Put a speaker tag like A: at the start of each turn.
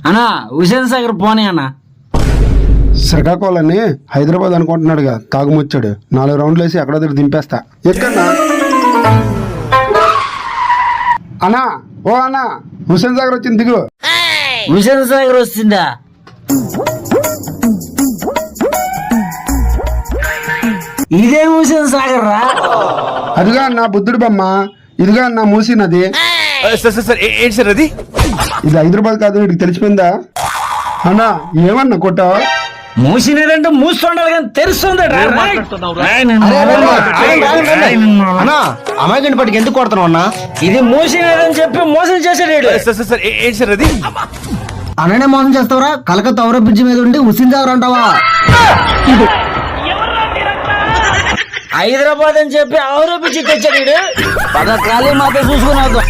A: అన్నా హుసేన్ సాగర్ పోనీ అన్న.
B: శ్రీకాకుళాన్ని హైదరాబాద్ అనుకుంటున్నాడుగా తాగుమొచ్చాడు. 4 రౌండ్లు వేసి ఎక్కడో దగ్గర దింపేస్తా. ఎక్కడన్నా అన్నా? ఓ అన్నా, హుసేన్ సాగర్ వచ్చింది, దిగు.
A: హుసేన్ సాగర్ వస్తుందా? ఇదేం హుసేన్ సాగర్ రా?
B: అదిగా అన్న బుద్ధుడి బొమ్మ, ఇదిగా అన్న మూసీ నది.
C: ఏంటి సార్ అది?
B: ఇది హైదరాబాద్ కాదు, వీడికి తెలిసిపోయిందా? అన్నా ఏమన్నా కొట్టావా?
A: మూసినదంటే మూస్తుండాలి కానీ తెలుస్తుంది.
D: అమ్మాయి పట్టుకు ఎందుకు కొడుతున్నావు అన్నా?
A: ఇది మూసినదని చెప్పి మోసం చేసాడు.
C: ఏంటి సార్ అది?
D: అననే మోసం చేస్తావరా? కలకత్తా ఔరా బ్రిడ్జి మీద ఉండి హుస్సేన్ సాగర్ అంటావా?
A: హైదరాబాద్ అని చెప్పి ఆరోపించి తెచ్చాడు. పదకాలి మాతో చూసుకున్నాడు.